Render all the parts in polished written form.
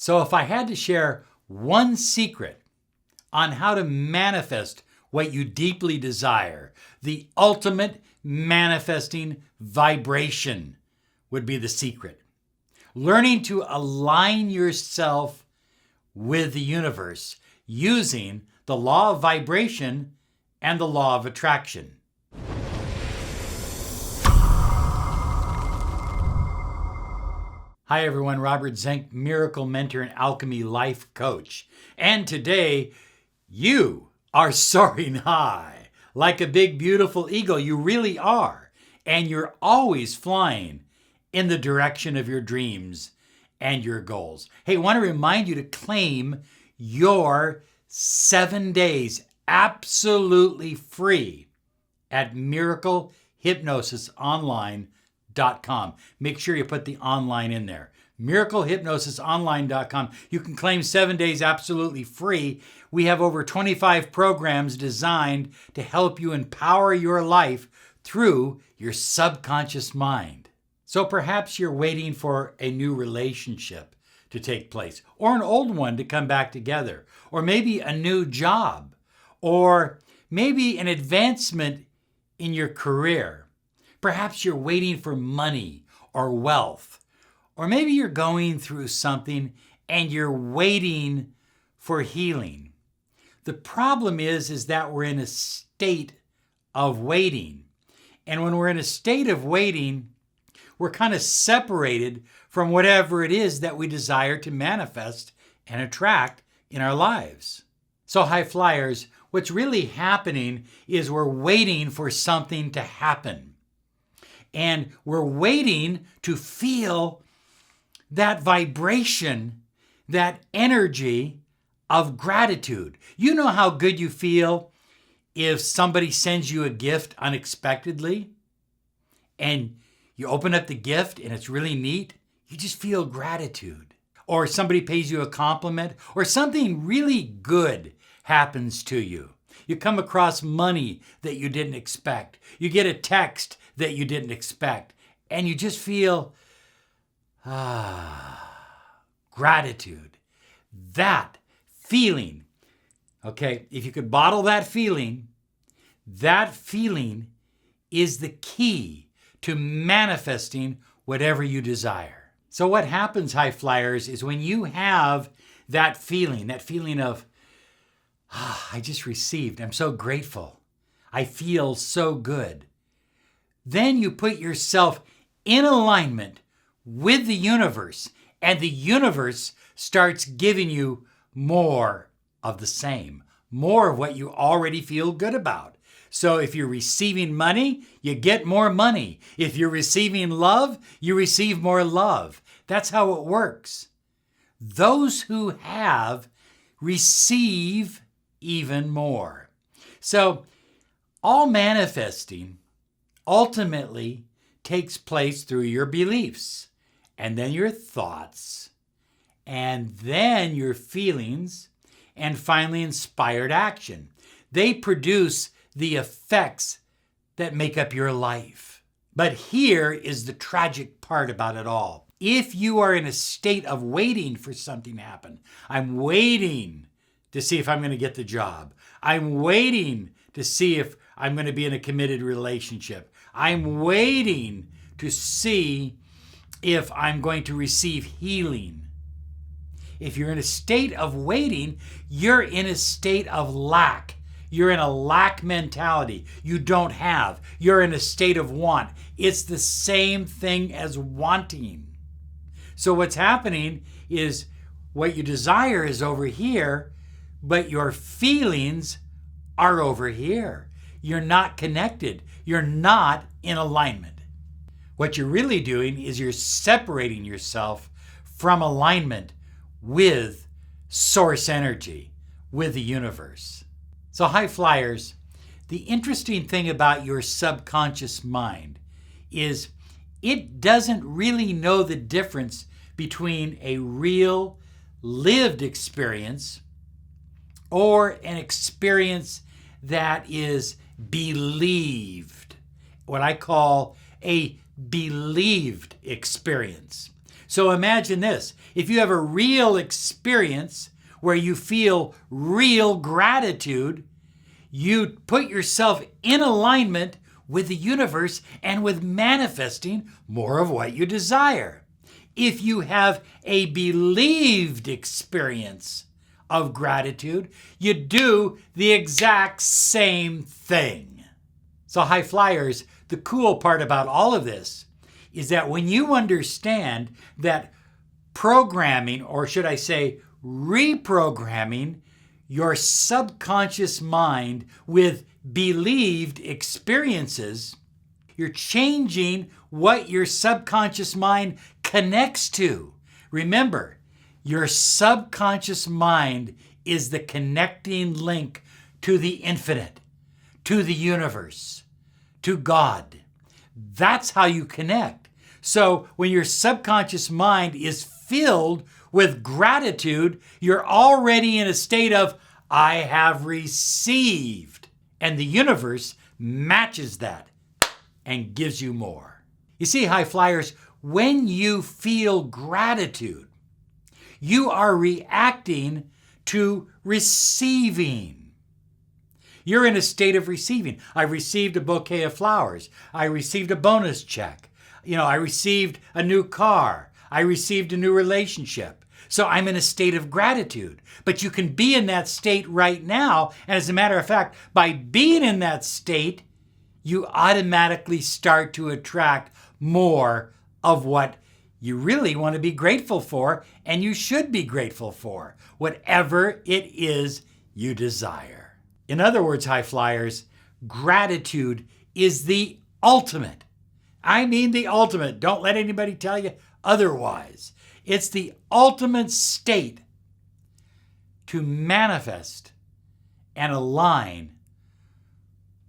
So if I had to share one secret on how to manifest what you deeply desire, the ultimate manifesting vibration would be the secret. Learning to align yourself with the universe using the law of vibration and the law of attraction. Hi everyone, Robert Zink, Miracle Mentor and Alchemy Life Coach. And today, you are soaring high. Like a big, beautiful eagle, you really are. And you're always flying in the direction of your dreams and your goals. Hey, I want to remind you to claim your 7 days absolutely free at miraclehypnosisonline.com. Make sure you put the online in there. miraclehypnosisonline.com. You can claim 7 days absolutely free. We have over 25 programs designed to help you empower your life through your subconscious mind. So perhaps you're waiting for a new relationship to take place, or an old one to come back together, or maybe a new job, or maybe an advancement in your career. Perhaps you're waiting for money or wealth, or maybe you're going through something and you're waiting for healing. The problem is that we're in a state of waiting. And when we're in a state of waiting, we're kind of separated from whatever it is that we desire to manifest and attract in our lives. So high flyers, what's really happening is we're waiting for something to happen. And we're waiting to feel that vibration, that energy of gratitude. You know how good you feel if somebody sends you a gift unexpectedly and you open up the gift and it's really neat? You just feel gratitude. Or somebody pays you a compliment, or something really good happens to you. You come across money that you didn't expect. You get a text that you didn't expect. And you just feel, gratitude. That feeling, okay, if you could bottle that feeling is the key to manifesting whatever you desire. So what happens, high flyers, is when you have that feeling of, I just received, I'm so grateful, I feel so good. Then you put yourself in alignment with the universe, and the universe starts giving you more of the same, more of what you already feel good about. So if you're receiving money, you get more money. If you're receiving love, you receive more love. That's how it works. Those who have receive even more. So all manifesting ultimately takes place through your beliefs, and then your thoughts, and then your feelings, and finally inspired action. They produce the effects that make up your life. But here is the tragic part about it all. If you are in a state of waiting for something to happen, I'm waiting to see if I'm going to get the job. I'm waiting to see if I'm going to be in a committed relationship. I'm waiting to see if I'm going to receive healing. If you're in a state of waiting, you're in a state of lack. You're in a lack mentality. You don't have. You're in a state of want. It's the same thing as wanting. So what's happening is what you desire is over here, but your feelings are over here. You're not connected. You're not in alignment. What you're really doing is you're separating yourself from alignment with source energy, with the universe. So high flyers, the interesting thing about your subconscious mind is it doesn't really know the difference between a real lived experience or an experience that is believed, what I call a believed experience. So imagine this. If you have a real experience where you feel real gratitude, you put yourself in alignment with the universe and with manifesting more of what you desire. If you have a believed experience of gratitude, you do the exact same thing. So high flyers, the cool part about all of this is that when you understand that programming, or should I say reprogramming your subconscious mind with believed experiences, you're changing what your subconscious mind connects to. Remember, your subconscious mind is the connecting link to the infinite, to the universe, to God. That's how you connect. So when your subconscious mind is filled with gratitude, you're already in a state of, I have received. And the universe matches that and gives you more. You see, high flyers, when you feel gratitude, you are reacting to receiving. You're in a state of receiving. I received a bouquet of flowers. I received a bonus check. I received a new car. I received a new relationship. So I'm in a state of gratitude. But you can be in that state right now. And as a matter of fact, by being in that state, you automatically start to attract more of what you really want to be grateful for, and you should be grateful for, whatever it is you desire. In other words, high flyers, gratitude is the ultimate. I mean the ultimate. Don't let anybody tell you otherwise. It's the ultimate state to manifest and align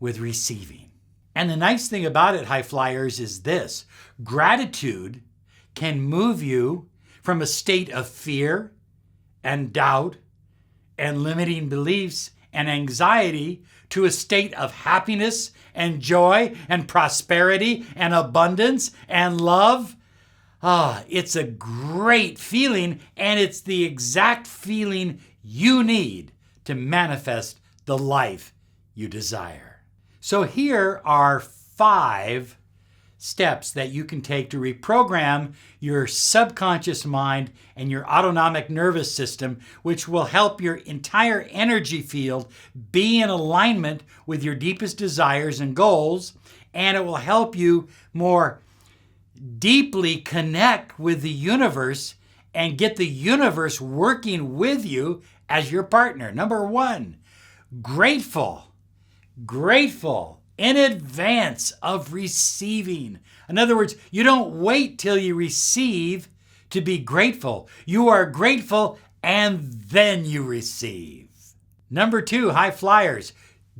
with receiving. And the nice thing about it, high flyers, is this. Gratitude can move you from a state of fear and doubt and limiting beliefs and anxiety to a state of happiness and joy and prosperity and abundance and love. It's a great feeling, and it's the exact feeling you need to manifest the life you desire. So here are 5 steps that you can take to reprogram your subconscious mind and your autonomic nervous system, which will help your entire energy field be in alignment with your deepest desires and goals, and it will help you more deeply connect with the universe and get the universe working with you as your partner. Number 1, grateful in advance of receiving. In other words, you don't wait till you receive to be grateful. You are grateful and then you receive. Number 2, high flyers,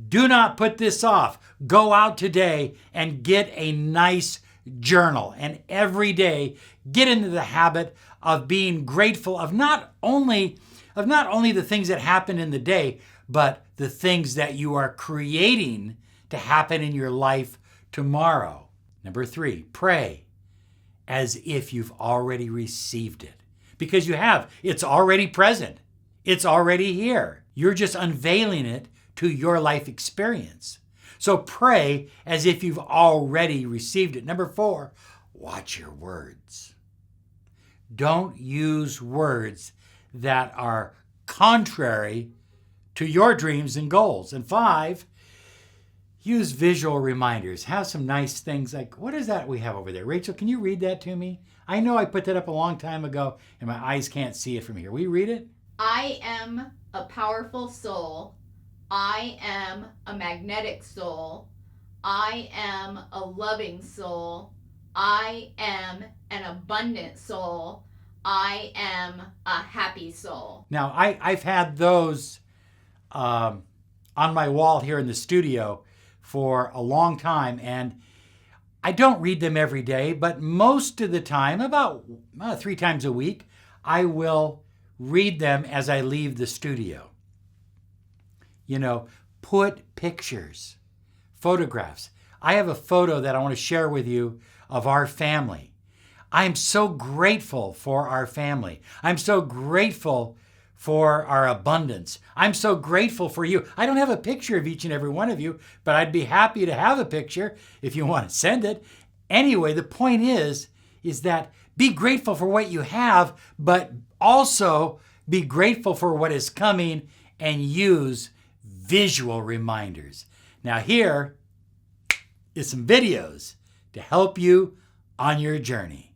do not put this off. Go out today and get a nice journal, and every day get into the habit of being grateful of not only the things that happen in the day, but the things that you are creating to happen in your life tomorrow. Number 3, pray as if you've already received it, because you have. It's already present. It's already here. You're just unveiling it to your life experience. So pray as if you've already received it. Number 4, watch your words. Don't use words that are contrary to your dreams and goals. And 5, use visual reminders. Have some nice things like, what is that we have over there? Rachel, can you read that to me? I know I put that up a long time ago and my eyes can't see it from here. Will you read it? I am a powerful soul. I am a magnetic soul. I am a loving soul. I am an abundant soul. I am a happy soul. Now, I've had those on my wall here in the studio for a long time, and I don't read them every day, but most of the time, about 3 times a week, I will read them as I leave the studio. Put pictures, photographs. I have a photo that I want to share with you of our family. I'm so grateful for our family. I'm so grateful for our abundance. I'm so grateful for you. I don't have a picture of each and every one of you, but I'd be happy to have a picture if you want to send it. Anyway, the point is that be grateful for what you have, but also be grateful for what is coming and use visual reminders. Now here is some videos to help you on your journey.